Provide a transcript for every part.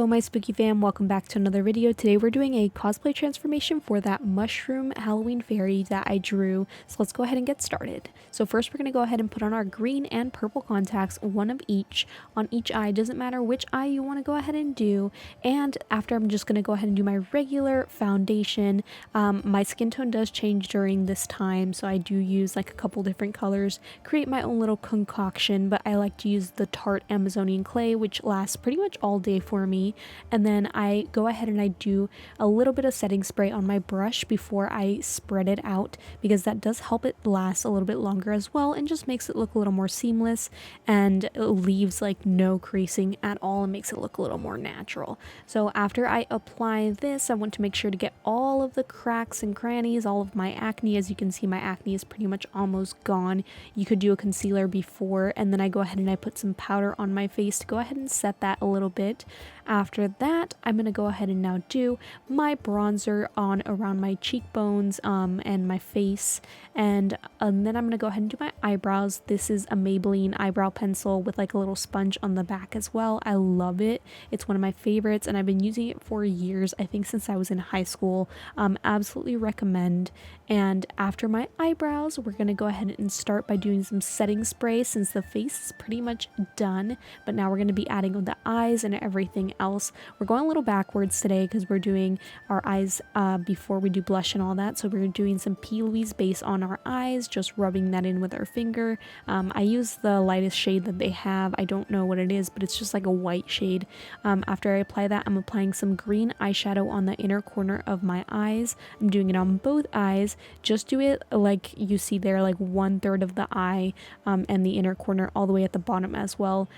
Hello my spooky fam, welcome back to another video. Today we're doing a cosplay transformation for that mushroom Halloween fairy that I drew. So let's go ahead and get started. So first we're going to go ahead and put on our green and purple contacts, one of each on each eye. Doesn't matter which eye you want to go ahead and do. And after, I'm just going to go ahead and do my regular foundation. My skin tone does change during this time, so I do use like a couple different colors, create my own little concoction, but I like to use the Tarte Amazonian clay, which lasts pretty much all day for me. And then I go ahead and I do a little bit of setting spray on my brush before I spread it out, because that does help it last a little bit longer as well, and just makes it look a little more seamless, and it leaves like no creasing at all and makes it look a little more natural. So after I apply this, I want to make sure to get all of the cracks and crannies, all of my acne. As you can see, my acne is pretty much almost gone. You could do a concealer before, and then I go ahead and I put some powder on my face to go ahead and set that a little bit. After that, I'm going to go ahead and now do my bronzer on around my cheekbones and my face, and then I'm going to go ahead and do my eyebrows. This is a Maybelline eyebrow pencil with like a little sponge on the back as well. I love it. It's one of my favorites and I've been using it for years, I think since I was in high school. Absolutely recommend. And after my eyebrows, we're going to go ahead and start by doing some setting spray, since the face is pretty much done, but now we're going to be adding the eyes and everything else. We're going a little backwards today because we're doing our eyes before we do blush and all that. So we're doing some P. Louise base on our eyes, just rubbing that in with our finger. I use the lightest shade that they have. I don't know what it is, but it's just like a white shade. After I apply that, I'm applying some green eyeshadow on the inner corner of my eyes. I'm doing it on both eyes. Just do it like you see there, like 1/3 of the eye and the inner corner all the way at the bottom as well,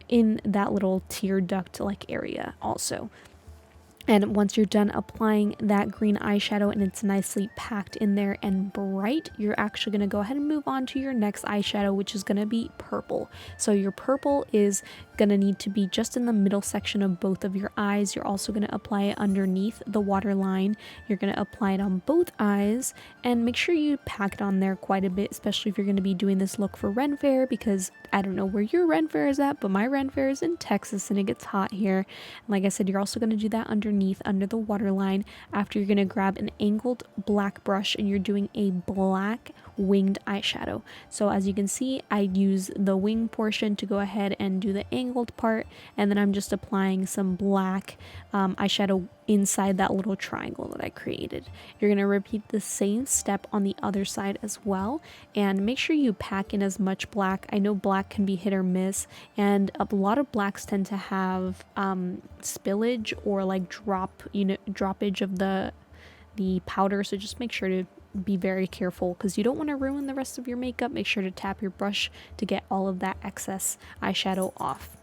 in that little tear duct like area also. And once you're done applying that green eyeshadow and it's nicely packed in there and bright, you're actually going to go ahead and move on to your next eyeshadow, which is going to be purple. So your purple is going to need to be just in the middle section of both of your eyes. You're also going to apply it underneath the waterline. You're going to apply it on both eyes, and make sure you pack it on there quite a bit, especially if you're going to be doing this look for Ren Faire, because I don't know where your Ren Faire is at, but my Ren Faire is in Texas and it gets hot here. And like I said, you're also going to do that underneath, under the waterline. After, you're going to grab an angled black brush and you're doing a black winged eyeshadow. So as you can see, I use the wing portion to go ahead and do the angled part, and then I'm just applying some black eyeshadow inside that little triangle that I created. You're going to repeat the same step on the other side as well, and make sure you pack in as much black. I know black can be hit or miss, and a lot of blacks tend to have spillage or like droppage of the powder, so just make sure to be very careful because you don't want to ruin the rest of your makeup. Make sure to tap your brush to get all of that excess eyeshadow off.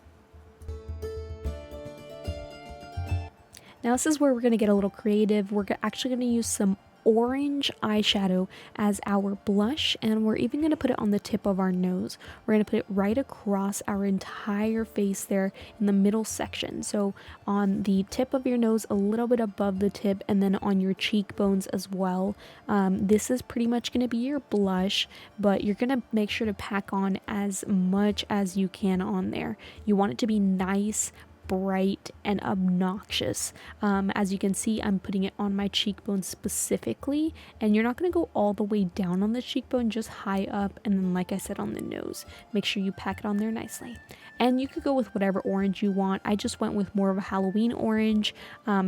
Now this is where we're going to get a little creative. We're actually going to use some orange eyeshadow as our blush, and we're even going to put it on the tip of our nose. We're going to put it right across our entire face there in the middle section. So on the tip of your nose, a little bit above the tip, and then on your cheekbones as well. This is pretty much going to be your blush, but you're going to make sure to pack on as much as you can on there. You want it to be nice, bright, and obnoxious. As you can see, I'm putting it on my cheekbone specifically, and you're not going to go all the way down on the cheekbone, just high up, and then like I said, on the nose. Make sure you pack it on there nicely. And you could go with whatever orange you want. I just went with more of a Halloween orange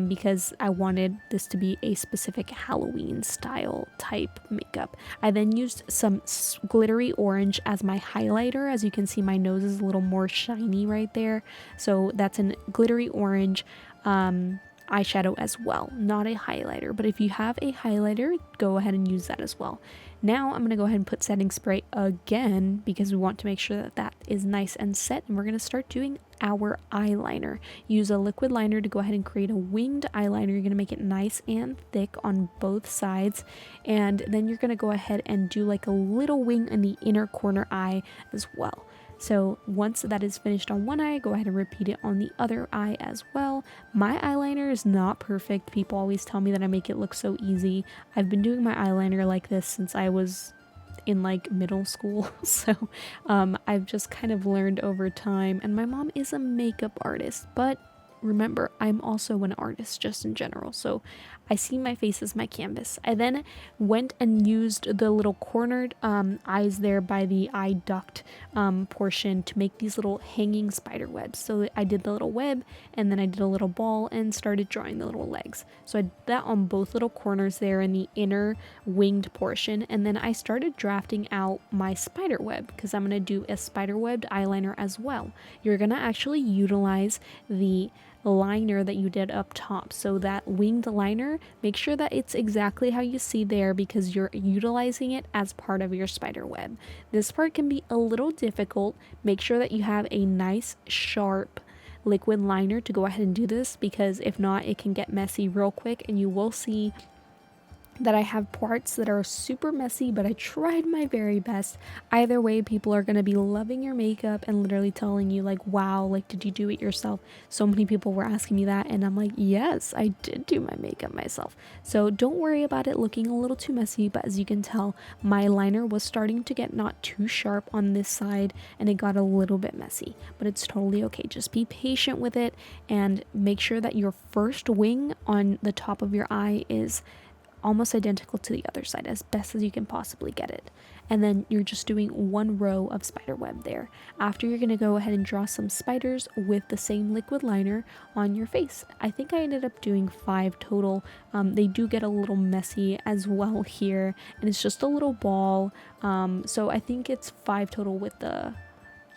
because I wanted this to be a specific Halloween style type makeup. I then used some glittery orange as my highlighter. As you can see, my nose is a little more shiny right there, so that's an glittery orange eyeshadow as well, not a highlighter, but if you have a highlighter, go ahead and use that as well. Now I'm going to go ahead and put setting spray again because we want to make sure that that is nice and set, and we're going to start doing our eyeliner. Use a liquid liner to go ahead and create a winged eyeliner. You're going to make it nice and thick on both sides, and then you're going to go ahead and do like a little wing in the inner corner eye as well. So once that is finished on one eye, go ahead and repeat it on the other eye as well. My eyeliner is not perfect. People always tell me that I make it look so easy. I've been doing my eyeliner like this since I was in like middle school, so I've just kind of learned over time, and my mom is a makeup artist, but remember, I'm also an artist just in general, so I see my face as my canvas. I then went and used the little cornered eyes there by the eye duct portion to make these little hanging spider webs. So I did the little web, and then I did a little ball and started drawing the little legs. So I did that on both little corners there in the inner winged portion, and then I started drafting out my spider web because I'm going to do a spider webbed eyeliner as well. You're going to actually utilize the liner that you did up top. So that winged liner, make sure that it's exactly how you see there because you're utilizing it as part of your spider web. This part can be a little difficult. Make sure that you have a nice sharp liquid liner to go ahead and do this, because if not, it can get messy real quick, and you will see that I have parts that are super messy, but I tried my very best. Either way, people are going to be loving your makeup and literally telling you like, wow, like, did you do it yourself? So many people were asking me that, and I'm like, yes, I did do my makeup myself. So don't worry about it looking a little too messy, but as you can tell, my liner was starting to get not too sharp on this side, and it got a little bit messy, but it's totally okay. Just be patient with it and make sure that your first wing on the top of your eye is almost identical to the other side as best as you can possibly get it. And then you're just doing one row of spider web there. After, you're going to go ahead and draw some spiders with the same liquid liner on your face. I think I ended up doing 5 total. They do get a little messy as well here, and it's just a little ball. So I think it's 5 total with the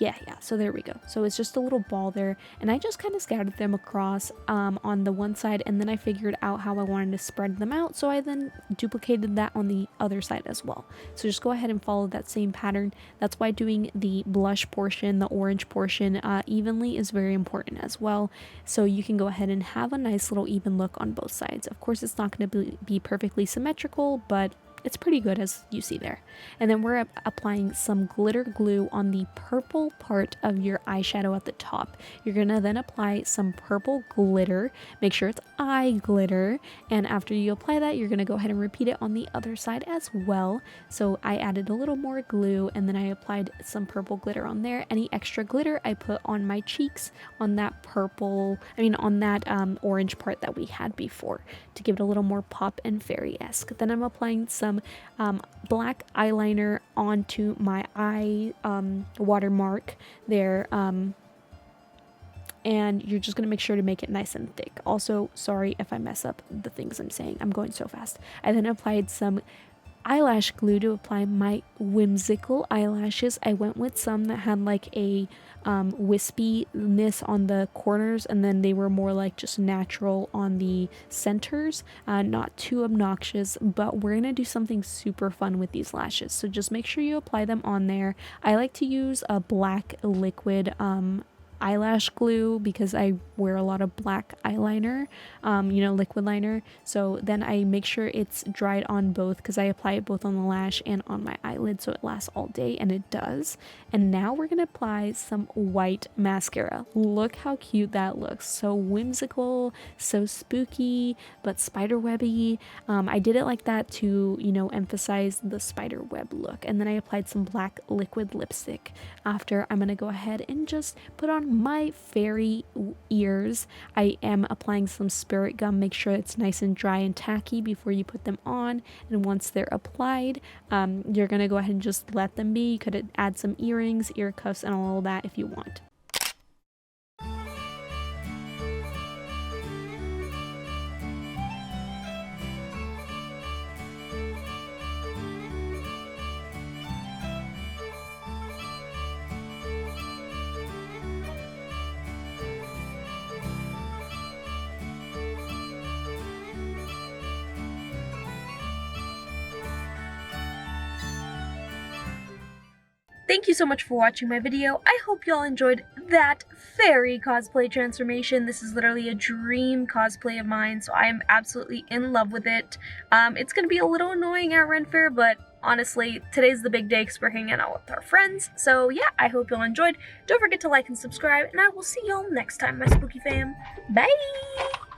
yeah, so there we go. So it's just a little ball there, and I just kind of scattered them across on the one side, and then I figured out how I wanted to spread them out, so I then duplicated that on the other side as well. So just go ahead and follow that same pattern. That's why doing the blush portion, the orange portion evenly is very important as well, so you can go ahead and have a nice little even look on both sides. Of course, it's not going to be perfectly symmetrical, but it's pretty good as you see there. And then we're applying some glitter glue on the purple part of your eyeshadow at the top. You're gonna then apply some purple glitter. Make sure it's eye glitter. And after you apply that, you're gonna go ahead and repeat it on the other side as well. So I added a little more glue, and then I applied some purple glitter on there. Any extra glitter I put on my cheeks on that on that orange part that we had before to give it a little more pop and fairy-esque. Then I'm applying some black eyeliner onto my eye watermark there, and you're just going to make sure to make it nice and thick. Also, sorry if I mess up the things I'm saying, I'm going so fast. I then applied some eyelash glue to apply my whimsical eyelashes. I went with some that had like a wispiness on the corners, and then they were more like just natural on the centers, not too obnoxious, but we're gonna do something super fun with these lashes, so just make sure you apply them on there. I like to use a black liquid eyelash glue because I wear a lot of black eyeliner, liquid liner. So then I make sure it's dried on both, because I apply it both on the lash and on my eyelid, so it lasts all day, and it does. And now we're gonna apply some white mascara. Look how cute that looks. So whimsical, so spooky, but spiderwebby. I did it like that to emphasize the spider web look. And then I applied some black liquid lipstick. After, I'm gonna go ahead and just put on my fairy ears. I am applying some spirit gum. Make sure it's nice and dry and tacky before you put them on, and once they're applied, you're gonna go ahead and just let them be. You could add some earrings, ear cuffs, and all that if you want. Thank you so much for watching my video. I hope y'all enjoyed that fairy cosplay transformation. This is literally a dream cosplay of mine, so I am absolutely in love with it. It's going to be a little annoying at Ren Faire, but honestly, today's the big day because we're hanging out with our friends. So yeah, I hope y'all enjoyed. Don't forget to like and subscribe, and I will see y'all next time, my spooky fam. Bye!